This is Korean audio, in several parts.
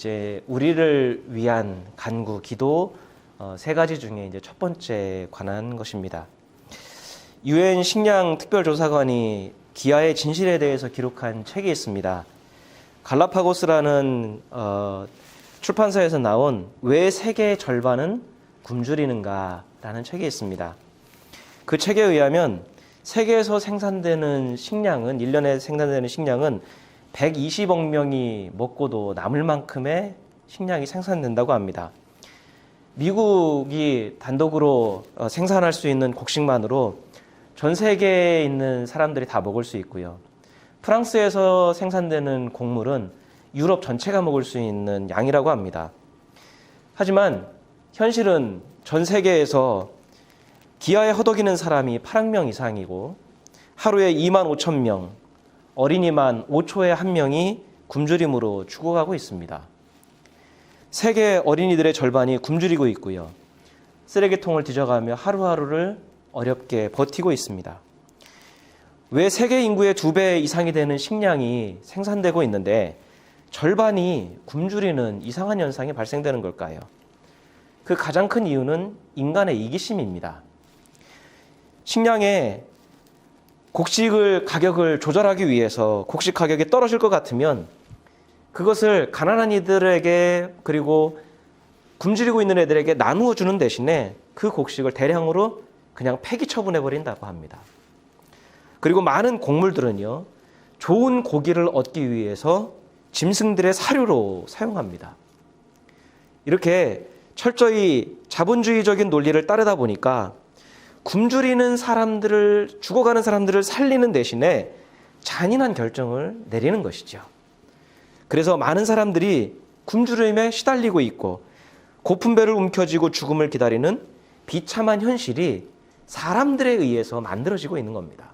이제 우리를 위한 간구, 기도 세 가지 중에 이제 첫 번째 관한 것입니다. 유엔 식량 특별조사관이 기아의 진실에 대해서 기록한 책이 있습니다. 갈라파고스라는 출판사에서 나온 왜 세계의 절반은 굶주리는가라는 책이 있습니다. 그 책에 의하면 세계에서 생산되는 식량은 1년에 생산되는 식량은 120억 명이 먹고도 남을 만큼의 식량이 생산된다고 합니다. 미국이 단독으로 생산할 수 있는 곡식만으로 전 세계에 있는 사람들이 다 먹을 수 있고요. 프랑스에서 생산되는 곡물은 유럽 전체가 먹을 수 있는 양이라고 합니다. 하지만 현실은 전 세계에서 기아에 허덕이는 사람이 8억 명 이상이고 하루에 2만 5천 명, 어린이만 5초에 1명이 굶주림으로 죽어가고 있습니다. 세계 어린이들의 절반이 굶주리고 있고요. 쓰레기통을 뒤져가며 하루하루를 어렵게 버티고 있습니다. 왜 세계 인구의 2배 이상이 되는 식량이 생산되고 있는데 절반이 굶주리는 이상한 현상이 발생되는 걸까요? 그 가장 큰 이유는 인간의 이기심입니다. 식량의 곡식을 가격을 조절하기 위해서 곡식 가격이 떨어질 것 같으면 그것을 가난한 이들에게 그리고 굶주리고 있는 애들에게 나누어 주는 대신에 그 곡식을 대량으로 그냥 폐기 처분해 버린다고 합니다. 그리고 많은 곡물들은요, 좋은 고기를 얻기 위해서 짐승들의 사료로 사용합니다. 이렇게 철저히 자본주의적인 논리를 따르다 보니까 굶주리는 사람들을, 죽어가는 사람들을 살리는 대신에 잔인한 결정을 내리는 것이죠. 그래서 많은 사람들이 굶주림에 시달리고 있고 고픈 배를 움켜쥐고 죽음을 기다리는 비참한 현실이 사람들에 의해서 만들어지고 있는 겁니다.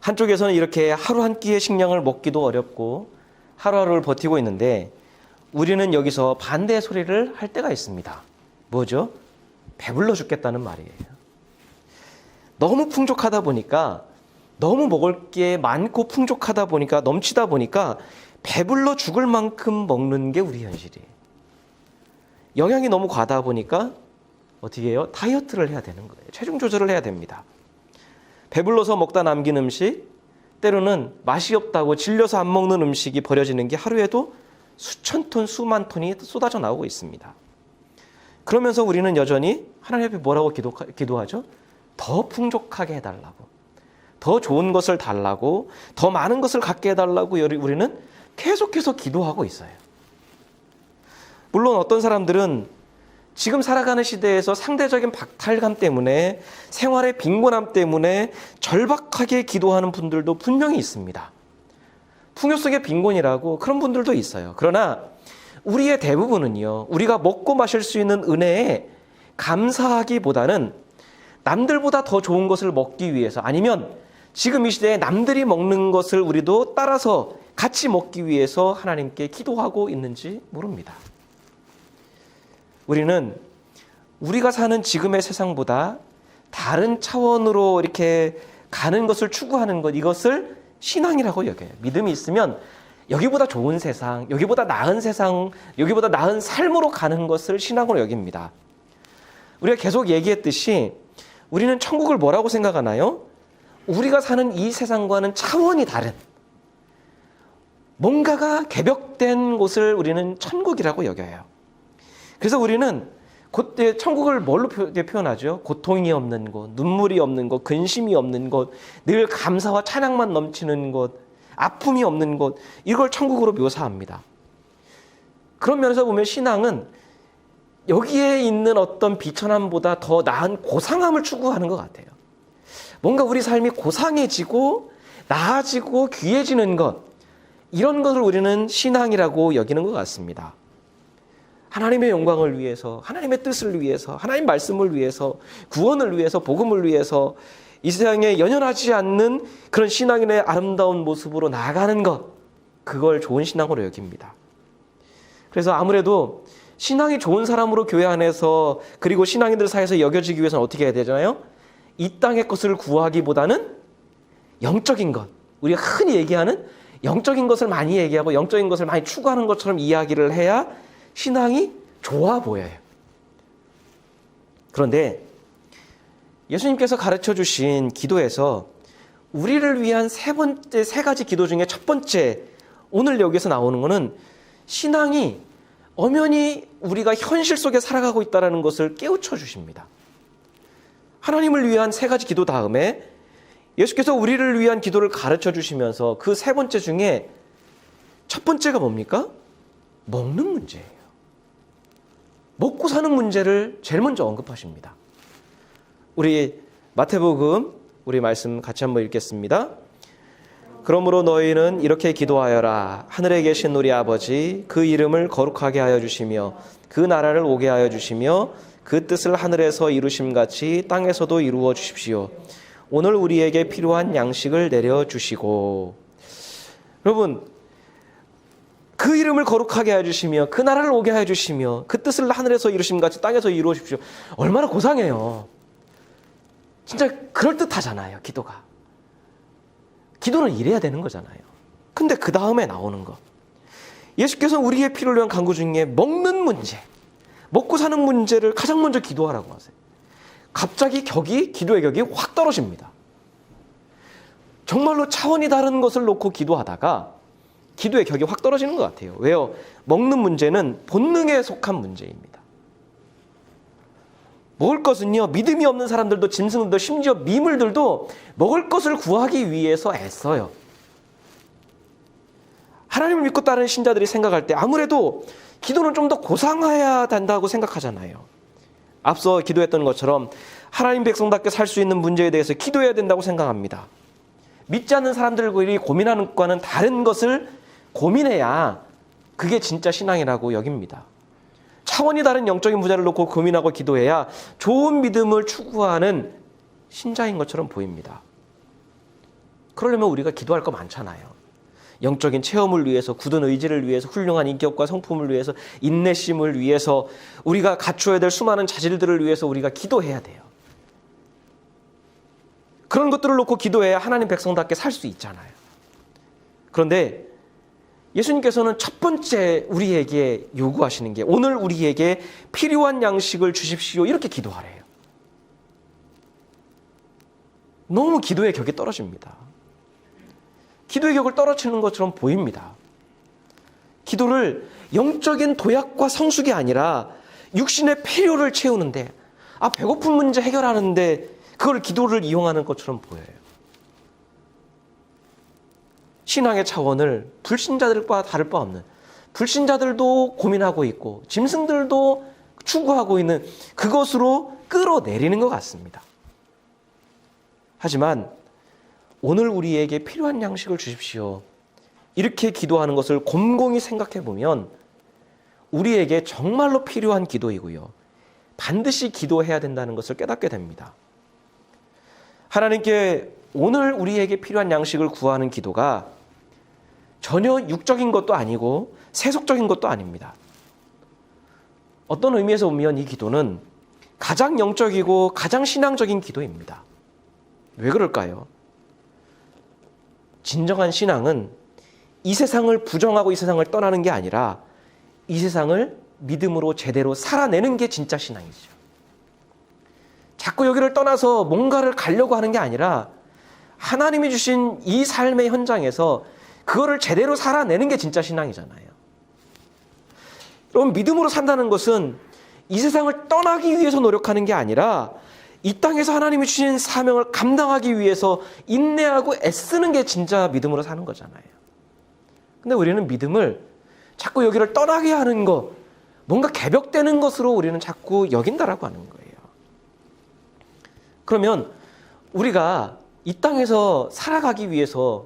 한쪽에서는 이렇게 하루 한 끼의 식량을 먹기도 어렵고 하루하루를 버티고 있는데 우리는 여기서 반대의 소리를 할 때가 있습니다. 뭐죠? 배불러 죽겠다는 말이에요. 너무 풍족하다 보니까, 너무 먹을 게 많고 풍족하다 보니까, 넘치다 보니까 배불러 죽을 만큼 먹는 게 우리 현실이에요. 영양이 너무 과다 보니까 어떻게 해요? 다이어트를 해야 되는 거예요. 체중 조절을 해야 됩니다. 배불러서 먹다 남긴 음식, 때로는 맛이 없다고 질려서 안 먹는 음식이 버려지는 게 하루에도 수천 톤, 수만 톤이 쏟아져 나오고 있습니다. 그러면서 우리는 여전히 하나님 앞에 뭐라고 기도하죠? 더 풍족하게 해달라고, 더 좋은 것을 달라고, 더 많은 것을 갖게 해달라고 우리는 계속해서 기도하고 있어요. 물론 어떤 사람들은 지금 살아가는 시대에서 상대적인 박탈감 때문에, 생활의 빈곤함 때문에 절박하게 기도하는 분들도 분명히 있습니다. 풍요 속의 빈곤이라고 그런 분들도 있어요. 그러나 우리의 대부분은요, 우리가 먹고 마실 수 있는 은혜에 감사하기보다는 남들보다 더 좋은 것을 먹기 위해서, 아니면 지금 이 시대에 남들이 먹는 것을 우리도 따라서 같이 먹기 위해서 하나님께 기도하고 있는지 모릅니다. 우리는 우리가 사는 지금의 세상보다 다른 차원으로 이렇게 가는 것을 추구하는 것, 이것을 신앙이라고 여겨요. 믿음이 있으면 여기보다 좋은 세상, 여기보다 나은 세상, 여기보다 나은 삶으로 가는 것을 신앙으로 여깁니다. 우리가 계속 얘기했듯이 우리는 천국을 뭐라고 생각하나요? 우리가 사는 이 세상과는 차원이 다른 뭔가가 개벽된 곳을 우리는 천국이라고 여겨요. 그래서 우리는 천국을 뭘로 표현하죠? 고통이 없는 곳, 눈물이 없는 곳, 근심이 없는 곳, 늘 감사와 찬양만 넘치는 곳, 아픔이 없는 곳, 이걸 천국으로 묘사합니다. 그런 면에서 보면 신앙은 여기에 있는 어떤 비천함보다 더 나은 고상함을 추구하는 것 같아요. 뭔가 우리 삶이 고상해지고 나아지고 귀해지는 것, 이런 것을 우리는 신앙이라고 여기는 것 같습니다. 하나님의 영광을 위해서, 하나님의 뜻을 위해서, 하나님 말씀을 위해서, 구원을 위해서, 복음을 위해서 이 세상에 연연하지 않는 그런 신앙인의 아름다운 모습으로 나아가는 것, 그걸 좋은 신앙으로 여깁니다. 그래서 아무래도 신앙이 좋은 사람으로 교회 안에서, 그리고 신앙인들 사이에서 여겨지기 위해서는 어떻게 해야 되잖아요? 이 땅의 것을 구하기보다는 영적인 것, 우리가 흔히 얘기하는 영적인 것을 많이 얘기하고 영적인 것을 많이 추구하는 것처럼 이야기를 해야 신앙이 좋아 보여요. 그런데 예수님께서 가르쳐 주신 기도에서 우리를 위한 세 가지 기도 중에 첫 번째, 오늘 여기서 나오는 것은 신앙이 엄연히 우리가 현실 속에 살아가고 있다는 것을 깨우쳐 주십니다. 하나님을 위한 세 가지 기도 다음에 예수께서 우리를 위한 기도를 가르쳐 주시면서 그 세 번째 중에 첫 번째가 뭡니까? 먹는 문제예요. 먹고 사는 문제를 제일 먼저 언급하십니다. 우리 마태복음 우리 말씀 같이 한번 읽겠습니다. 그러므로 너희는 이렇게 기도하여라. 하늘에 계신 우리 아버지, 그 이름을 거룩하게 하여 주시며 그 나라를 오게 하여 주시며 그 뜻을 하늘에서 이루심같이 땅에서도 이루어 주십시오. 오늘 우리에게 필요한 양식을 내려주시고. 여러분, 그 이름을 거룩하게 하여 주시며 그 나라를 오게 하여 주시며 그 뜻을 하늘에서 이루심같이 땅에서 이루어 주십시오. 얼마나 고상해요. 진짜 그럴듯하잖아요, 기도가. 기도는 이래야 되는 거잖아요. 근데 그 다음에 나오는 거. 예수께서 우리의 필요를 위한 간구 중에 먹는 문제, 먹고 사는 문제를 가장 먼저 기도하라고 하세요. 갑자기 기도의 격이 확 떨어집니다. 정말로 차원이 다른 것을 놓고 기도하다가 기도의 격이 확 떨어지는 것 같아요. 왜요? 먹는 문제는 본능에 속한 문제입니다. 먹을 것은요, 믿음이 없는 사람들도, 짐승들도, 심지어 미물들도 먹을 것을 구하기 위해서 애써요. 하나님을 믿고 따르는 신자들이 생각할 때 아무래도 기도는 좀 더 고상해야 된다고 생각하잖아요. 앞서 기도했던 것처럼 하나님 백성답게 살 수 있는 문제에 대해서 기도해야 된다고 생각합니다. 믿지 않는 사람들이 고민하는 것과는 다른 것을 고민해야 그게 진짜 신앙이라고 여깁니다. 차원이 다른 영적인 문제를 놓고 고민하고 기도해야 좋은 믿음을 추구하는 신자인 것처럼 보입니다. 그러려면 우리가 기도할 거 많잖아요. 영적인 체험을 위해서, 굳은 의지를 위해서, 훌륭한 인격과 성품을 위해서, 인내심을 위해서, 우리가 갖춰야 될 수많은 자질들을 위해서 우리가 기도해야 돼요. 그런 것들을 놓고 기도해야 하나님 백성답게 살 수 있잖아요. 그런데 예수님께서는 첫 번째 우리에게 요구하시는 게 오늘 우리에게 필요한 양식을 주십시오. 이렇게 기도하래요. 너무 기도의 격이 떨어집니다. 기도의 격을 떨어뜨리는 것처럼 보입니다. 기도를 영적인 도약과 성숙이 아니라 육신의 필요를 채우는데, 배고픈 문제 해결하는데 그걸 기도를 이용하는 것처럼 보여요. 신앙의 차원을 불신자들과 다를 바 없는, 불신자들도 고민하고 있고 짐승들도 추구하고 있는 그것으로 끌어내리는 것 같습니다. 하지만 오늘 우리에게 필요한 양식을 주십시오. 이렇게 기도하는 것을 곰곰이 생각해 보면 우리에게 정말로 필요한 기도이고요. 반드시 기도해야 된다는 것을 깨닫게 됩니다. 하나님께 오늘 우리에게 필요한 양식을 구하는 기도가 전혀 육적인 것도 아니고 세속적인 것도 아닙니다. 어떤 의미에서 보면 이 기도는 가장 영적이고 가장 신앙적인 기도입니다. 왜 그럴까요? 진정한 신앙은 이 세상을 부정하고 이 세상을 떠나는 게 아니라 이 세상을 믿음으로 제대로 살아내는 게 진짜 신앙이죠. 자꾸 여기를 떠나서 뭔가를 가려고 하는 게 아니라 하나님이 주신 이 삶의 현장에서 그거를 제대로 살아내는 게 진짜 신앙이잖아요. 그럼 믿음으로 산다는 것은 이 세상을 떠나기 위해서 노력하는 게 아니라 이 땅에서 하나님이 주신 사명을 감당하기 위해서 인내하고 애쓰는 게 진짜 믿음으로 사는 거잖아요. 근데 우리는 믿음을 자꾸 여기를 떠나게 하는 것, 뭔가 개벽되는 것으로 우리는 자꾸 여긴다라고 하는 거예요. 그러면 우리가 이 땅에서 살아가기 위해서,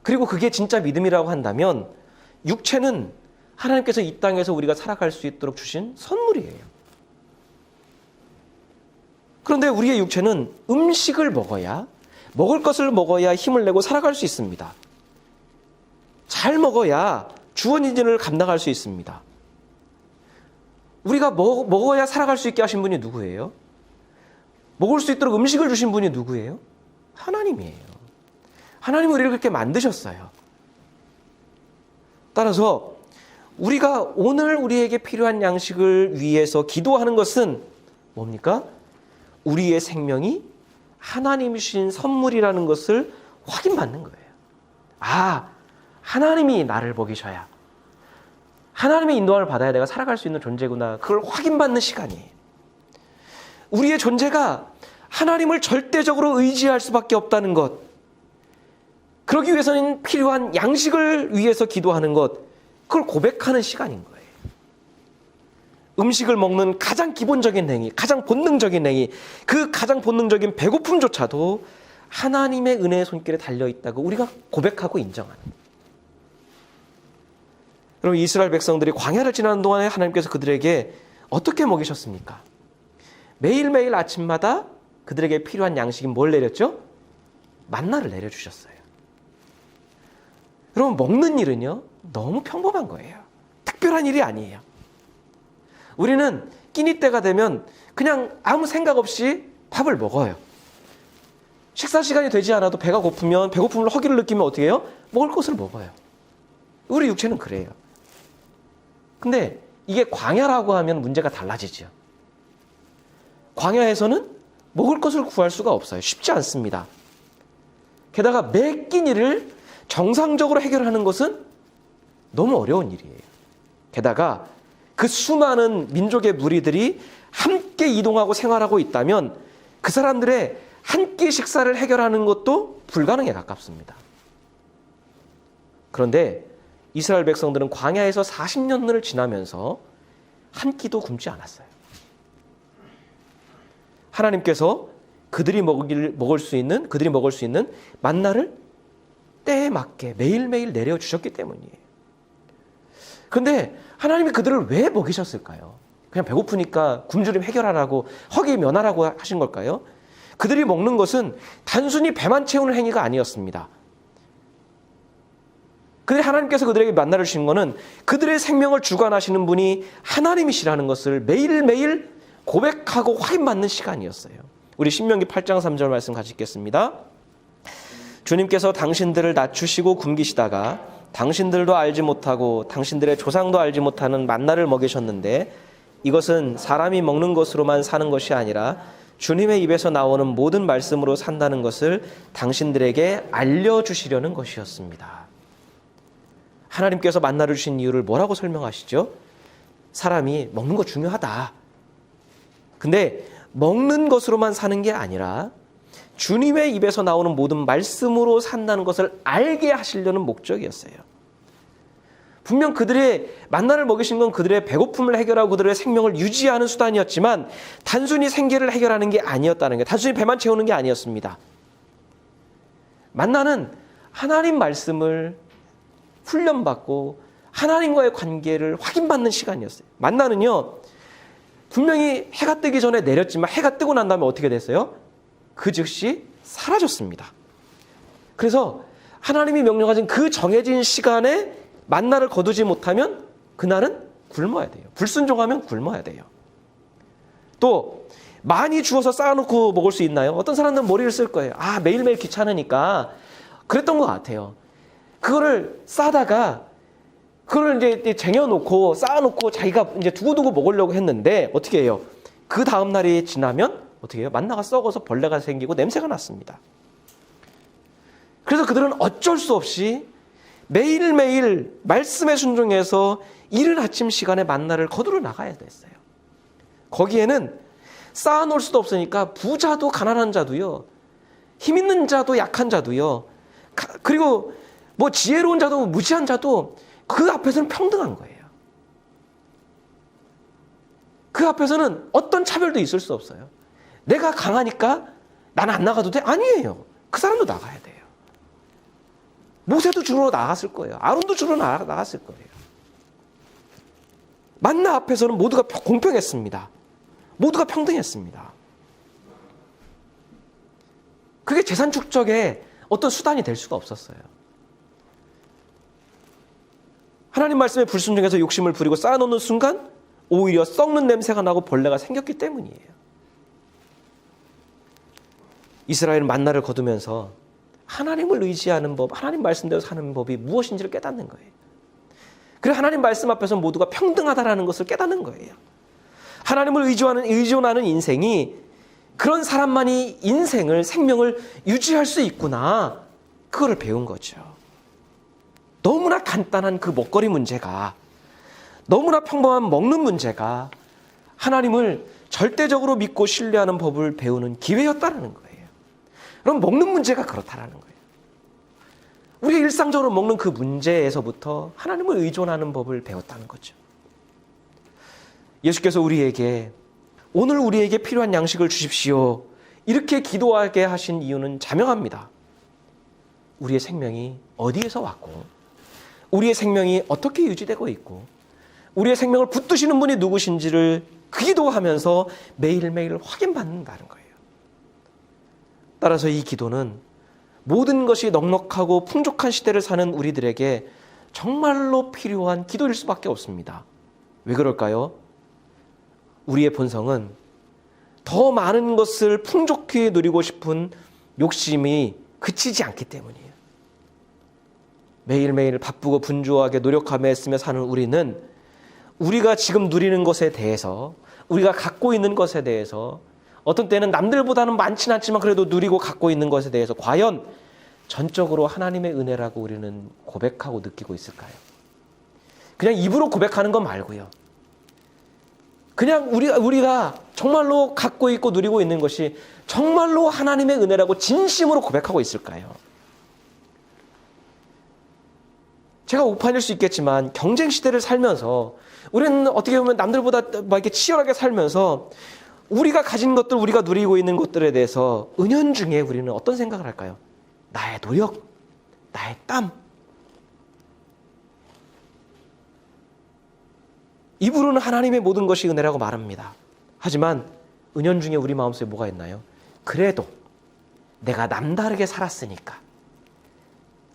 그리고 그게 진짜 믿음이라고 한다면 육체는 하나님께서 이 땅에서 우리가 살아갈 수 있도록 주신 선물이에요. 그런데 우리의 육체는 음식을 먹어야, 먹을 것을 먹어야 힘을 내고 살아갈 수 있습니다. 잘 먹어야 주어진 일을 감당할 수 있습니다. 우리가 먹어야 살아갈 수 있게 하신 분이 누구예요? 먹을 수 있도록 음식을 주신 분이 누구예요? 하나님이에요. 하나님은 우리를 그렇게 만드셨어요. 따라서 우리가 오늘 우리에게 필요한 양식을 위해서 기도하는 것은 뭡니까? 우리의 생명이 하나님이 주신 선물이라는 것을 확인받는 거예요. 아, 하나님이 나를 먹이셔야, 하나님의 인도함을 받아야 내가 살아갈 수 있는 존재구나. 그걸 확인받는 시간이에요. 우리의 존재가 하나님을 절대적으로 의지할 수밖에 없다는 것, 그러기 위해서는 필요한 양식을 위해서 기도하는 것, 그걸 고백하는 시간인 거예요. 음식을 먹는 가장 기본적인 행위, 가장 본능적인 행위, 그 가장 본능적인 배고픔조차도 하나님의 은혜의 손길에 달려있다고 우리가 고백하고 인정하는 거예요. 여러분, 이스라엘 백성들이 광야를 지나는 동안에 하나님께서 그들에게 어떻게 먹이셨습니까? 매일매일 아침마다 그들에게 필요한 양식이 뭘 내렸죠? 만나를 내려주셨어요. 여러분, 먹는 일은요, 너무 평범한 거예요. 특별한 일이 아니에요. 우리는 끼니 때가 되면 그냥 아무 생각 없이 밥을 먹어요. 식사 시간이 되지 않아도 배가 고프면, 배고픔을 허기를 느끼면 어떻게 해요? 먹을 것을 먹어요. 우리 육체는 그래요. 근데 이게 광야라고 하면 문제가 달라지죠. 광야에서는 먹을 것을 구할 수가 없어요. 쉽지 않습니다. 게다가 매 끼니를 정상적으로 해결하는 것은 너무 어려운 일이에요. 게다가 그 수많은 민족의 무리들이 함께 이동하고 생활하고 있다면 그 사람들의 한 끼 식사를 해결하는 것도 불가능에 가깝습니다. 그런데 이스라엘 백성들은 광야에서 40년을 지나면서 한 끼도 굶지 않았어요. 하나님께서 그들이 먹을 수 있는 만나를 때에 맞게 매일매일 내려주셨기 때문이에요. 그런데 하나님이 그들을 왜 먹이셨을까요? 그냥 배고프니까 굶주림 해결하라고, 허기 면하라고 하신 걸까요? 그들이 먹는 것은 단순히 배만 채우는 행위가 아니었습니다. 그들이 하나님께서 그들에게 만나를 주신 것은 그들의 생명을 주관하시는 분이 하나님이시라는 것을 매일매일 고백하고 확인받는 시간이었어요. 우리 신명기 8장 3절 말씀 같이 읽겠습니다. 주님께서 당신들을 낮추시고 굶기시다가 당신들도 알지 못하고 당신들의 조상도 알지 못하는 만나를 먹이셨는데 이것은 사람이 먹는 것으로만 사는 것이 아니라 주님의 입에서 나오는 모든 말씀으로 산다는 것을 당신들에게 알려주시려는 것이었습니다. 하나님께서 만나를 주신 이유를 뭐라고 설명하시죠? 사람이 먹는 거 중요하다. 근데 먹는 것으로만 사는 게 아니라 주님의 입에서 나오는 모든 말씀으로 산다는 것을 알게 하시려는 목적이었어요. 분명 그들의 만나를 먹이신 건 그들의 배고픔을 해결하고 그들의 생명을 유지하는 수단이었지만 단순히 생계를 해결하는 게 아니었다는 게, 단순히 배만 채우는 게 아니었습니다. 만나는 하나님 말씀을 훈련받고 하나님과의 관계를 확인받는 시간이었어요. 만나는요, 분명히 해가 뜨기 전에 내렸지만 해가 뜨고 난 다음에 어떻게 됐어요? 그 즉시 사라졌습니다. 그래서 하나님이 명령하신 그 정해진 시간에 만나를 거두지 못하면 그날은 굶어야 돼요. 불순종하면 굶어야 돼요. 또 많이 주워서 쌓아놓고 먹을 수 있나요? 어떤 사람들은 머리를 쓸 거예요. 아, 매일매일 귀찮으니까 그랬던 것 같아요. 그거를 싸다가 그걸 이제 쟁여놓고 쌓아놓고 자기가 이제 두고두고 먹으려고 했는데 어떻게 해요? 그 다음 날이 지나면 어떻게 해요? 만나가 썩어서 벌레가 생기고 냄새가 났습니다. 그래서 그들은 어쩔 수 없이 매일매일 말씀에 순종해서 이른 아침 시간에 만나를 거두러 나가야 됐어요. 거기에는 쌓아놓을 수도 없으니까 부자도 가난한 자도요, 힘 있는 자도 약한 자도요, 그리고 뭐 지혜로운 자도 무지한 자도 그 앞에서는 평등한 거예요. 그 앞에서는 어떤 차별도 있을 수 없어요. 내가 강하니까 나는 안 나가도 돼? 아니에요. 그 사람도 나가야 돼요. 모세도 주로 나갔을 거예요. 아론도 주로 나갔을 거예요. 만나 앞에서는 모두가 공평했습니다. 모두가 평등했습니다. 그게 재산 축적의 어떤 수단이 될 수가 없었어요. 하나님 말씀에 불순종해서 욕심을 부리고 쌓아놓는 순간 오히려 썩는 냄새가 나고 벌레가 생겼기 때문이에요. 이스라엘은 만나를 거두면서 하나님을 의지하는 법, 하나님 말씀대로 사는 법이 무엇인지를 깨닫는 거예요. 그래 하나님 말씀 앞에서 모두가 평등하다라는 것을 깨닫는 거예요. 하나님을 의존하는 인생이 그런 사람만이 인생을 생명을 유지할 수 있구나. 그거를 배운 거죠. 너무나 간단한 그 먹거리 문제가 너무나 평범한 먹는 문제가 하나님을 절대적으로 믿고 신뢰하는 법을 배우는 기회였다는 거예요. 그럼 먹는 문제가 그렇다라는 거예요. 우리가 일상적으로 먹는 그 문제에서부터 하나님을 의존하는 법을 배웠다는 거죠. 예수께서 우리에게 오늘 우리에게 필요한 양식을 주십시오. 이렇게 기도하게 하신 이유는 자명합니다. 우리의 생명이 어디에서 왔고 우리의 생명이 어떻게 유지되고 있고 우리의 생명을 붙드시는 분이 누구신지를 기도하면서 매일매일 확인받는다는 거예요. 따라서 이 기도는 모든 것이 넉넉하고 풍족한 시대를 사는 우리들에게 정말로 필요한 기도일 수밖에 없습니다. 왜 그럴까요? 우리의 본성은 더 많은 것을 풍족히 누리고 싶은 욕심이 그치지 않기 때문이에요. 매일매일 바쁘고 분주하게 노력하며 애쓰며 사는 우리는 우리가 지금 누리는 것에 대해서 우리가 갖고 있는 것에 대해서 어떤 때는 남들보다는 많지는 않지만 그래도 누리고 갖고 있는 것에 대해서 과연 전적으로 하나님의 은혜라고 우리는 고백하고 느끼고 있을까요? 그냥 입으로 고백하는 것 말고요. 그냥 우리가 정말로 갖고 있고 누리고 있는 것이 정말로 하나님의 은혜라고 진심으로 고백하고 있을까요? 제가 오판일 수 있겠지만 경쟁 시대를 살면서 우리는 어떻게 보면 남들보다 막 이렇게 치열하게 살면서 우리가 가진 것들, 우리가 누리고 있는 것들에 대해서 은연중에 우리는 어떤 생각을 할까요? 나의 노력, 나의 땀. 입으로는 하나님의 모든 것이 은혜라고 말합니다. 하지만 은연중에 우리 마음속에 뭐가 있나요? 그래도 내가 남다르게 살았으니까,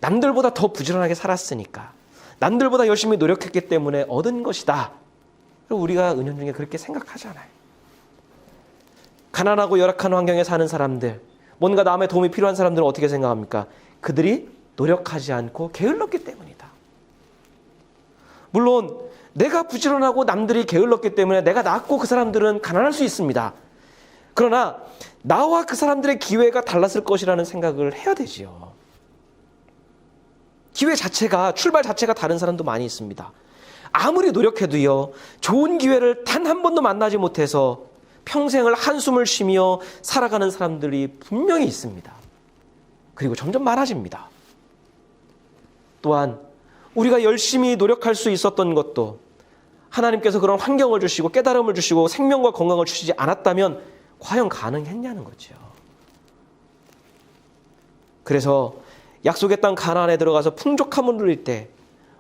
남들보다 더 부지런하게 살았으니까, 남들보다 열심히 노력했기 때문에 얻은 것이다. 그리고 우리가 은연중에 그렇게 생각하잖아요. 가난하고 열악한 환경에 사는 사람들, 뭔가 남의 도움이 필요한 사람들은 어떻게 생각합니까? 그들이 노력하지 않고 게을렀기 때문이다. 물론 내가 부지런하고 남들이 게을렀기 때문에 내가 낫고 그 사람들은 가난할 수 있습니다. 그러나 나와 그 사람들의 기회가 달랐을 것이라는 생각을 해야 되지요. 기회 자체가, 출발 자체가 다른 사람도 많이 있습니다. 아무리 노력해도요, 좋은 기회를 단 한 번도 만나지 못해서 평생을 한숨을 쉬며 살아가는 사람들이 분명히 있습니다. 그리고 점점 많아집니다. 또한 우리가 열심히 노력할 수 있었던 것도 하나님께서 그런 환경을 주시고 깨달음을 주시고 생명과 건강을 주시지 않았다면 과연 가능했냐는 거죠. 그래서 약속의 땅 가나안에 들어가서 풍족함을 누릴 때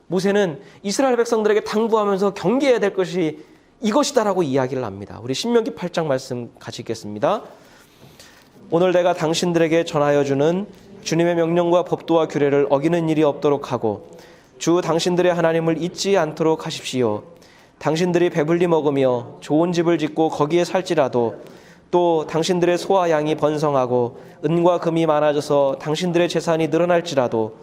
모세는 이스라엘 백성들에게 당부하면서 경계해야 될 것이 이것이다라고 이야기를 합니다. 우리 신명기 8장 말씀 같이 읽겠습니다. 오늘 내가 당신들에게 전하여 주는 주님의 명령과 법도와 규례를 어기는 일이 없도록 하고 주 당신들의 하나님을 잊지 않도록 하십시오. 당신들이 배불리 먹으며 좋은 집을 짓고 거기에 살지라도 또 당신들의 소와 양이 번성하고 은과 금이 많아져서 당신들의 재산이 늘어날지라도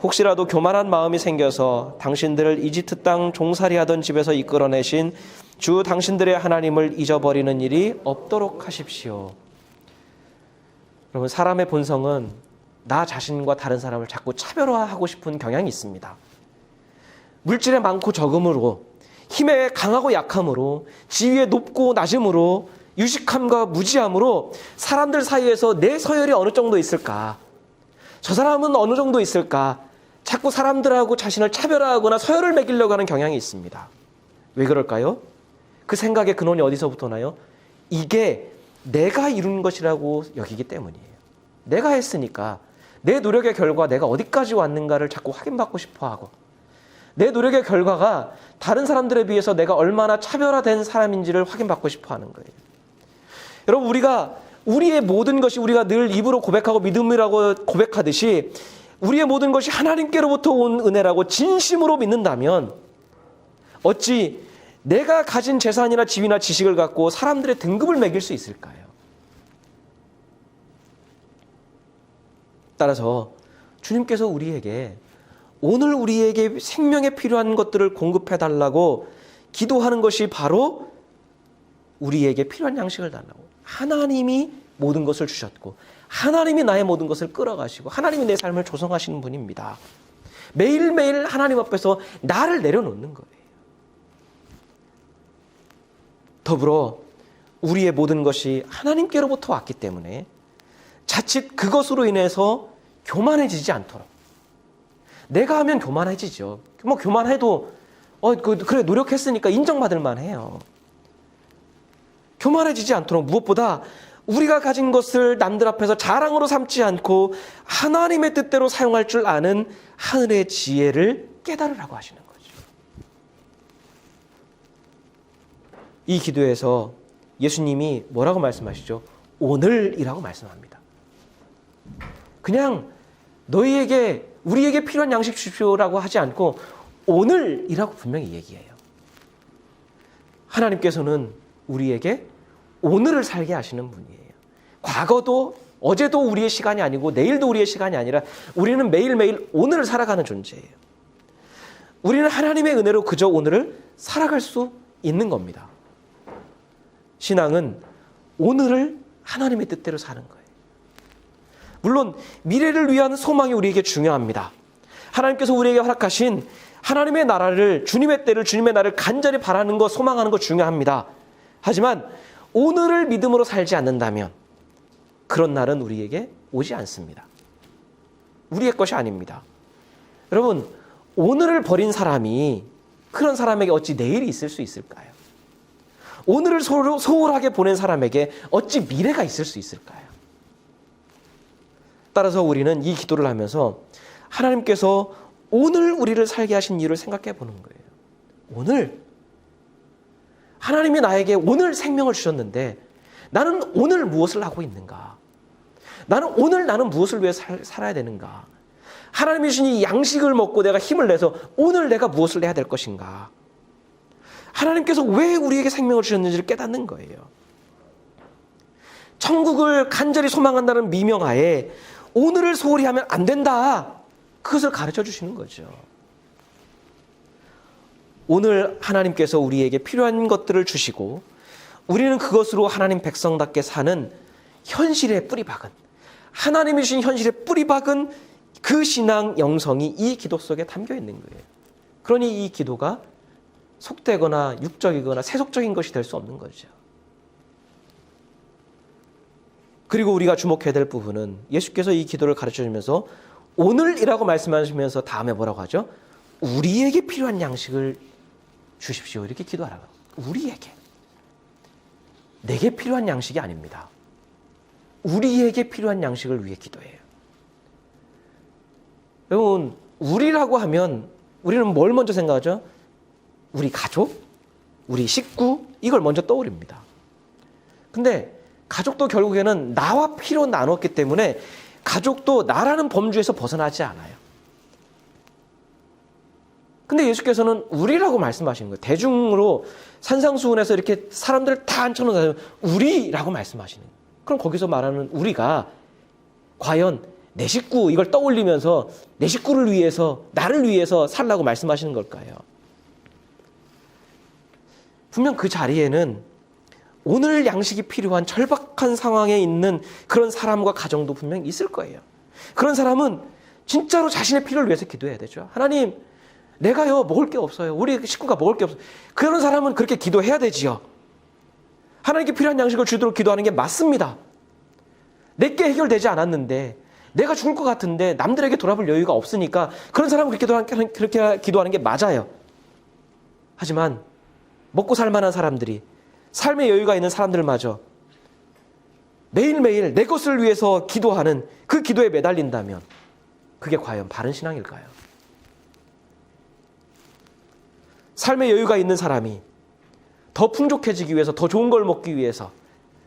혹시라도 교만한 마음이 생겨서 당신들을 이집트 땅 종살이하던 집에서 이끌어내신 주 당신들의 하나님을 잊어버리는 일이 없도록 하십시오. 여러분, 사람의 본성은 나 자신과 다른 사람을 자꾸 차별화하고 싶은 경향이 있습니다. 물질의 많고 적음으로, 힘에 강하고 약함으로, 지위의 높고 낮음으로, 유식함과 무지함으로 사람들 사이에서 내 서열이 어느 정도 있을까? 저 사람은 어느 정도 있을까? 자꾸 사람들하고 자신을 차별화하거나 서열을 매기려고 하는 경향이 있습니다. 왜 그럴까요? 그 생각의 근원이 어디서부터 나요? 이게 내가 이룬 것이라고 여기기 때문이에요. 내가 했으니까 내 노력의 결과 내가 어디까지 왔는가를 자꾸 확인받고 싶어하고 내 노력의 결과가 다른 사람들에 비해서 내가 얼마나 차별화된 사람인지를 확인받고 싶어하는 거예요. 여러분, 우리가 우리의 모든 것이 우리가 늘 입으로 고백하고 믿음이라고 고백하듯이 우리의 모든 것이 하나님께로부터 온 은혜라고 진심으로 믿는다면 어찌 내가 가진 재산이나 지위나 지식을 갖고 사람들의 등급을 매길 수 있을까요? 따라서 주님께서 우리에게 오늘 우리에게 생명에 필요한 것들을 공급해달라고 기도하는 것이 바로 우리에게 필요한 양식을 달라고. 하나님이 모든 것을 주셨고 하나님이 나의 모든 것을 끌어가시고 하나님이 내 삶을 조성하시는 분입니다. 매일매일 하나님 앞에서 나를 내려놓는 거예요. 더불어 우리의 모든 것이 하나님께로부터 왔기 때문에 자칫 그것으로 인해서 교만해지지 않도록. 내가 하면 교만해지죠. 뭐 교만해도 그래 노력했으니까 인정받을 만해요. 교만해지지 않도록 무엇보다 우리가 가진 것을 남들 앞에서 자랑으로 삼지 않고 하나님의 뜻대로 사용할 줄 아는 하늘의 지혜를 깨달으라고 하시는 거죠. 이 기도에서 예수님이 뭐라고 말씀하시죠? 오늘이라고 말씀합니다. 그냥 너희에게 우리에게 필요한 양식 주십시오라고 하지 않고 오늘이라고 분명히 얘기해요. 하나님께서는 우리에게 오늘을 살게 하시는 분이에요. 과거도 어제도 우리의 시간이 아니고 내일도 우리의 시간이 아니라 우리는 매일매일 오늘을 살아가는 존재예요. 우리는 하나님의 은혜로 그저 오늘을 살아갈 수 있는 겁니다. 신앙은 오늘을 하나님의 뜻대로 사는 거예요. 물론 미래를 위한 소망이 우리에게 중요합니다. 하나님께서 우리에게 허락하신 하나님의 나라를, 주님의 때를, 주님의 날을 간절히 바라는 것, 소망하는 것 중요합니다. 하지만 오늘을 믿음으로 살지 않는다면 그런 날은 우리에게 오지 않습니다. 우리의 것이 아닙니다. 여러분, 오늘을 버린 사람이 그런 사람에게 어찌 내일이 있을 수 있을까요? 오늘을 소홀하게 보낸 사람에게 어찌 미래가 있을 수 있을까요? 따라서 우리는 이 기도를 하면서 하나님께서 오늘 우리를 살게 하신 이유를 생각해 보는 거예요. 오늘 하나님이 나에게 오늘 생명을 주셨는데 나는 오늘 무엇을 하고 있는가? 나는 무엇을 위해 살아야 되는가? 하나님이 주신 이 양식을 먹고 내가 힘을 내서 오늘 내가 무엇을 해야 될 것인가? 하나님께서 왜 우리에게 생명을 주셨는지를 깨닫는 거예요. 천국을 간절히 소망한다는 미명하에 오늘을 소홀히 하면 안 된다. 그것을 가르쳐 주시는 거죠. 오늘 하나님께서 우리에게 필요한 것들을 주시고 우리는 그것으로 하나님 백성답게 사는 현실의 뿌리박은, 하나님이 주신 현실의 뿌리박은 그 신앙 영성이 이 기도 속에 담겨 있는 거예요. 그러니 이 기도가 속되거나 육적이거나 세속적인 것이 될 수 없는 거죠. 그리고 우리가 주목해야 될 부분은 예수께서 이 기도를 가르쳐 주면서 오늘이라고 말씀하시면서 다음에 뭐라고 하죠? 우리에게 필요한 양식을 주십시오. 이렇게 기도하라고. 우리에게. 내게 필요한 양식이 아닙니다. 우리에게 필요한 양식을 위해 기도해요. 여러분, 우리라고 하면 우리는 뭘 먼저 생각하죠? 우리 가족, 우리 식구, 이걸 먼저 떠올립니다. 근데 가족도 결국에는 나와 피로 나눴기 때문에 가족도 나라는 범주에서 벗어나지 않아요. 근데 예수께서는 우리라고 말씀하시는 거예요. 대중으로 산상수훈에서 이렇게 사람들을 다 앉혀놓은 우리라고 말씀하시는 거예요. 그럼 거기서 말하는 우리가 과연 내 식구 이걸 떠올리면서 내 식구를 위해서 나를 위해서 살라고 말씀하시는 걸까요? 분명 그 자리에는 오늘 양식이 필요한 절박한 상황에 있는 그런 사람과 가정도 분명히 있을 거예요. 그런 사람은 진짜로 자신의 필요를 위해서 기도해야 되죠. 하나님, 내가요 먹을 게 없어요. 우리 식구가 먹을 게 없어요. 그런 사람은 그렇게 기도해야 되지요. 하나님께 필요한 양식을 주도록 기도하는 게 맞습니다. 내게 해결되지 않았는데 내가 죽을 것 같은데 남들에게 돌아볼 여유가 없으니까 그런 사람은 그렇게 기도하는 게 맞아요. 하지만 먹고 살 만한 사람들이, 삶의 여유가 있는 사람들마저 매일매일 내 것을 위해서 기도하는 그 기도에 매달린다면 그게 과연 바른 신앙일까요? 삶의 여유가 있는 사람이 더 풍족해지기 위해서, 더 좋은 걸 먹기 위해서,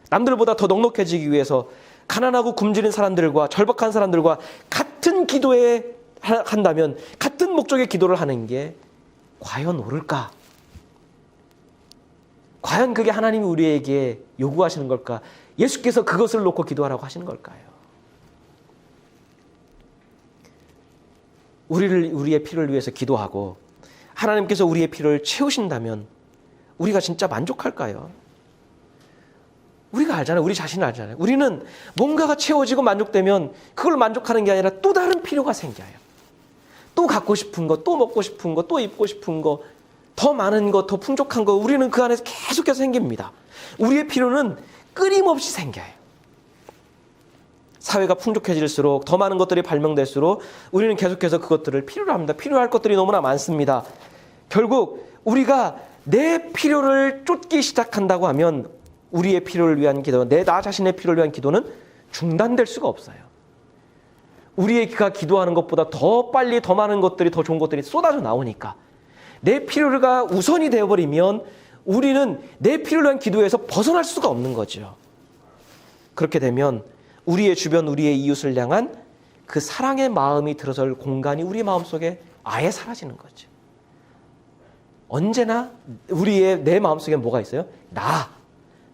남들보다 더 넉넉해지기 위해서 가난하고 굶주린 사람들과 절박한 사람들과 같은 기도에 한다면, 같은 목적의 기도를 하는 게 과연 옳을까? 과연 그게 하나님이 우리에게 요구하시는 걸까? 예수께서 그것을 놓고 기도하라고 하시는 걸까요? 우리의 필요를 위해서 기도하고 하나님께서 우리의 필요를 채우신다면 우리가 진짜 만족할까요? 우리가 알잖아요. 우리 자신을 알잖아요. 우리는 뭔가가 채워지고 만족되면 그걸 만족하는 게 아니라 또 다른 필요가 생겨요. 또 갖고 싶은 거, 또 먹고 싶은 거, 또 입고 싶은 거, 더 많은 거, 더 풍족한 거, 우리는 그 안에서 계속해서 생깁니다. 우리의 필요는 끊임없이 생겨요. 사회가 풍족해질수록 더 많은 것들이 발명될수록 우리는 계속해서 그것들을 필요로 합니다. 필요할 것들이 너무나 많습니다. 결국 우리가 내 필요를 쫓기 시작한다고 하면 우리의 필요를 위한 기도, 나 자신의 필요를 위한 기도는 중단될 수가 없어요. 우리가 기도하는 것보다 더 빨리 더 많은 것들이, 더 좋은 것들이 쏟아져 나오니까 내 필요가 우선이 되어버리면 우리는 내 필요를 위한 기도에서 벗어날 수가 없는 거죠. 그렇게 되면 우리의 주변, 우리의 이웃을 향한 그 사랑의 마음이 들어설 공간이 우리 마음속에 아예 사라지는 거죠. 언제나 내 마음속에 뭐가 있어요?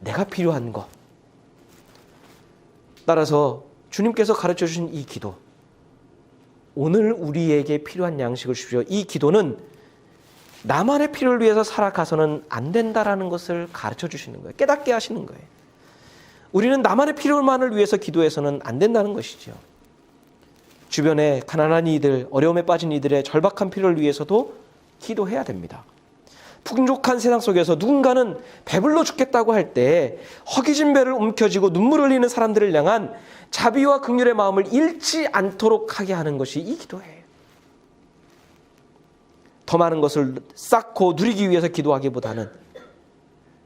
내가 필요한 거. 따라서 주님께서 가르쳐 주신 이 기도, 오늘 우리에게 필요한 양식을 주십시오. 이 기도는 나만의 필요를 위해서 살아가서는 안 된다라는 것을 가르쳐 주시는 거예요. 깨닫게 하시는 거예요. 우리는 나만의 필요만을 위해서 기도해서는 안 된다는 것이죠. 주변에 가난한 이들, 어려움에 빠진 이들의 절박한 필요를 위해서도 기도해야 됩니다. 풍족한 세상 속에서 누군가는 배불러 죽겠다고 할 때 허기진 배를 움켜쥐고 눈물을 흘리는 사람들을 향한 자비와 긍휼의 마음을 잃지 않도록 하게 하는 것이 이 기도예요. 더 많은 것을 쌓고 누리기 위해서 기도하기보다는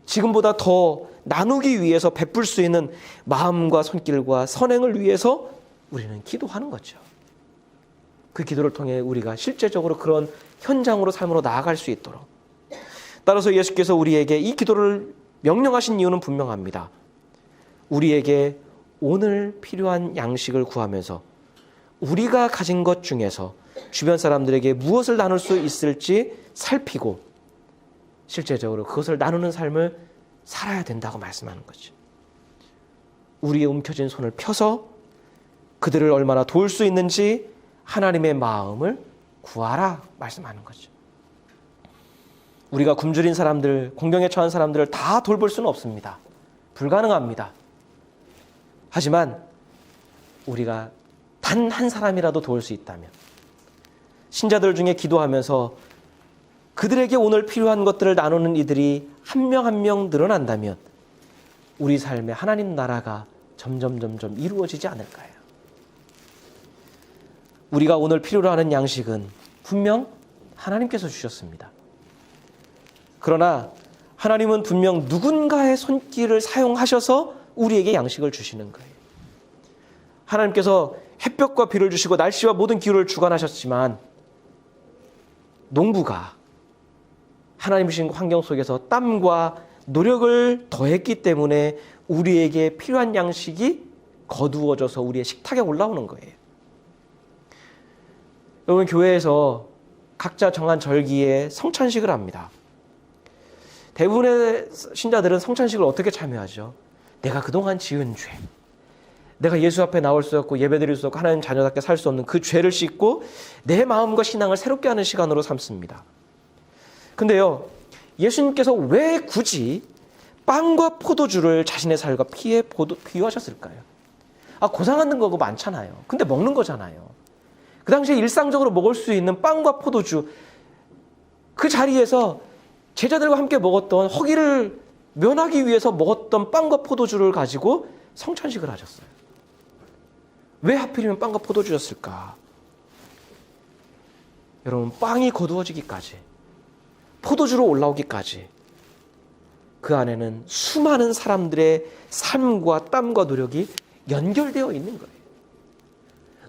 지금보다 더 나누기 위해서 베풀 수 있는 마음과 손길과 선행을 위해서 우리는 기도하는 거죠. 그 기도를 통해 우리가 실제적으로 그런 현장으로 삶으로 나아갈 수 있도록. 따라서 예수께서 우리에게 이 기도를 명령하신 이유는 분명합니다. 우리에게 오늘 필요한 양식을 구하면서 우리가 가진 것 중에서 주변 사람들에게 무엇을 나눌 수 있을지 살피고 실제적으로 그것을 나누는 삶을 살아야 된다고 말씀하는 거죠. 우리의 움켜진 손을 펴서 그들을 얼마나 도울 수 있는지 하나님의 마음을 구하라 말씀하는 거죠. 우리가 굶주린 사람들, 공경에 처한 사람들을 다 돌볼 수는 없습니다. 불가능합니다. 하지만 우리가 단 한 사람이라도 도울 수 있다면, 신자들 중에 기도하면서 그들에게 오늘 필요한 것들을 나누는 이들이 한 명 한 명 늘어난다면 우리 삶에 하나님 나라가 점점 이루어지지 않을까요? 우리가 오늘 필요로 하는 양식은 분명 하나님께서 주셨습니다. 그러나 하나님은 분명 누군가의 손길을 사용하셔서 우리에게 양식을 주시는 거예요. 하나님께서 햇볕과 비를 주시고 날씨와 모든 기후를 주관하셨지만 농부가 하나님 주신 환경 속에서 땀과 노력을 더했기 때문에 우리에게 필요한 양식이 거두어져서 우리의 식탁에 올라오는 거예요. 여러분, 교회에서 각자 정한 절기에 성찬식을 합니다. 대부분의 신자들은 성찬식을 어떻게 참여하죠? 내가 그동안 지은 죄, 내가 예수 앞에 나올 수 없고 예배드릴 수 없고 하나님 자녀답게 살 수 없는 그 죄를 씻고 내 마음과 신앙을 새롭게 하는 시간으로 삼습니다. 근데요, 예수님께서 왜 굳이 빵과 포도주를 자신의 살과 피에 비유하셨을까요? 고상한 거고 많잖아요. 근데 먹는 거잖아요. 그 당시에 일상적으로 먹을 수 있는 빵과 포도주, 그 자리에서 제자들과 함께 먹었던 허기를 면하기 위해서 먹었던 빵과 포도주를 가지고 성찬식을 하셨어요. 왜 하필이면 빵과 포도주였을까? 여러분, 빵이 거두어지기까지, 포도주로 올라오기까지 그 안에는 수많은 사람들의 삶과 땀과 노력이 연결되어 있는 거예요.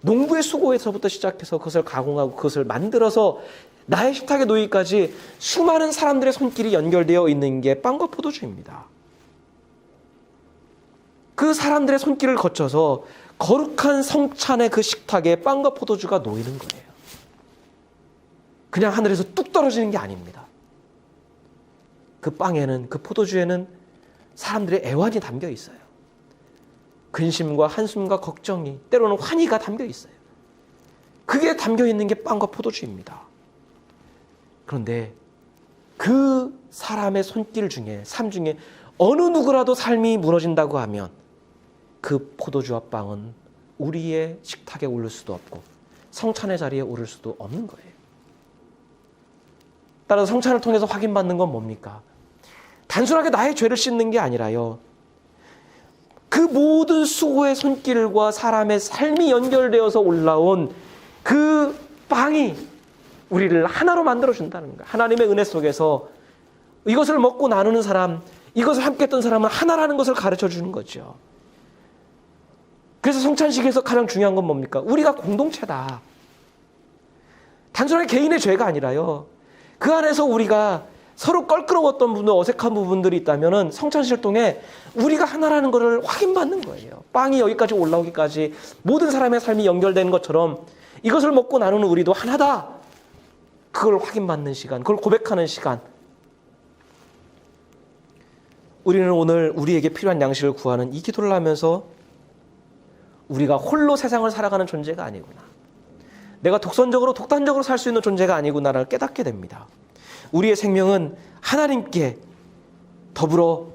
농부의 수고에서부터 시작해서 그것을 가공하고 그것을 만들어서 나의 식탁에 놓이기까지 수많은 사람들의 손길이 연결되어 있는 게 빵과 포도주입니다. 그 사람들의 손길을 거쳐서 거룩한 성찬의 그 식탁에 빵과 포도주가 놓이는 거예요. 그냥 하늘에서 뚝 떨어지는 게 아닙니다. 그 빵에는, 그 포도주에는 사람들의 애환이 담겨 있어요. 근심과 한숨과 걱정이, 때로는 환희가 담겨 있어요. 그게 담겨 있는 게 빵과 포도주입니다. 그런데 그 사람의 손길 중에, 삶 중에 어느 누구라도 삶이 무너진다고 하면 그 포도주와 빵은 우리의 식탁에 오를 수도 없고 성찬의 자리에 오를 수도 없는 거예요. 따라서 성찬을 통해서 확인받는 건 뭡니까? 단순하게 나의 죄를 씻는 게 아니라요, 그 모든 수고의 손길과 사람의 삶이 연결되어서 올라온 그 빵이 우리를 하나로 만들어준다는 거예요. 하나님의 은혜 속에서 이것을 먹고 나누는 사람, 이것을 함께 했던 사람은 하나라는 것을 가르쳐주는 거죠. 그래서 성찬식에서 가장 중요한 건 뭡니까? 우리가 공동체다. 단순하게 개인의 죄가 아니라요, 그 안에서 우리가 서로 껄끄러웠던 부분, 어색한 부분들이 있다면 성찬식을 통해 우리가 하나라는 것을 확인받는 거예요. 빵이 여기까지 올라오기까지 모든 사람의 삶이 연결되는 것처럼 이것을 먹고 나누는 우리도 하나다. 그걸 확인받는 시간, 그걸 고백하는 시간. 우리는 오늘 우리에게 필요한 양식을 구하는 이 기도를 하면서 우리가 홀로 세상을 살아가는 존재가 아니구나, 내가 독선적으로 독단적으로 살 수 있는 존재가 아니구나를 깨닫게 됩니다. 우리의 생명은 하나님께 더불어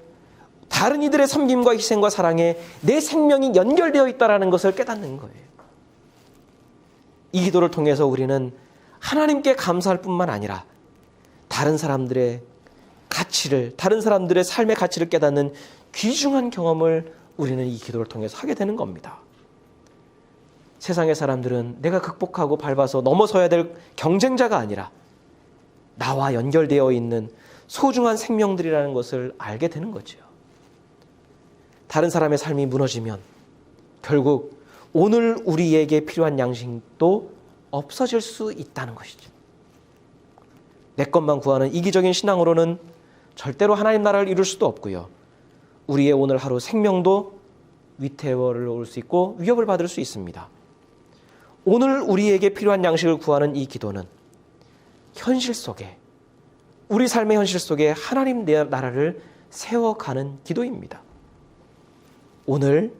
다른 이들의 섬김과 희생과 사랑에 내 생명이 연결되어 있다는 것을 깨닫는 거예요. 이 기도를 통해서 우리는 하나님께 감사할 뿐만 아니라 다른 사람들의 가치를, 다른 사람들의 삶의 가치를 깨닫는 귀중한 경험을 우리는 이 기도를 통해서 하게 되는 겁니다. 세상의 사람들은 내가 극복하고 밟아서 넘어서야 될 경쟁자가 아니라 나와 연결되어 있는 소중한 생명들이라는 것을 알게 되는 거죠. 다른 사람의 삶이 무너지면 결국 오늘 우리에게 필요한 양식도 없어질 수 있다는 것이죠. 내 것만 구하는 이기적인 신앙으로는 절대로 하나님 나라를 이룰 수도 없고요, 우리의 오늘 하루 생명도 위태로울 올 수 있고 위협을 받을 수 있습니다. 오늘 우리에게 필요한 양식을 구하는 이 기도는 현실 속에, 우리 삶의 현실 속에 하나님 나라를 세워가는 기도입니다. 오늘,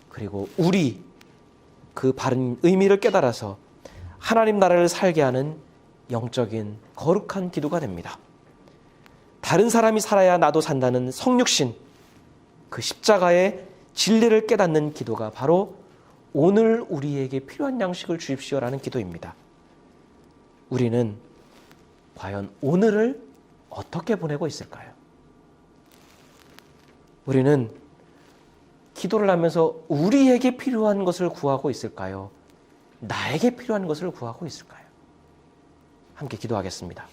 그리고 우리, 그 바른 의미를 깨달아서 하나님 나라를 살게 하는 영적인 거룩한 기도가 됩니다. 다른 사람이 살아야 나도 산다는 성육신, 그 십자가의 진리를 깨닫는 기도가 바로 오늘 우리에게 필요한 양식을 주십시오라는 기도입니다. 우리는 과연 오늘을 어떻게 보내고 있을까요? 우리는 기도를 하면서 우리에게 필요한 것을 구하고 있을까요? 나에게 필요한 것을 구하고 있을까요? 함께 기도하겠습니다.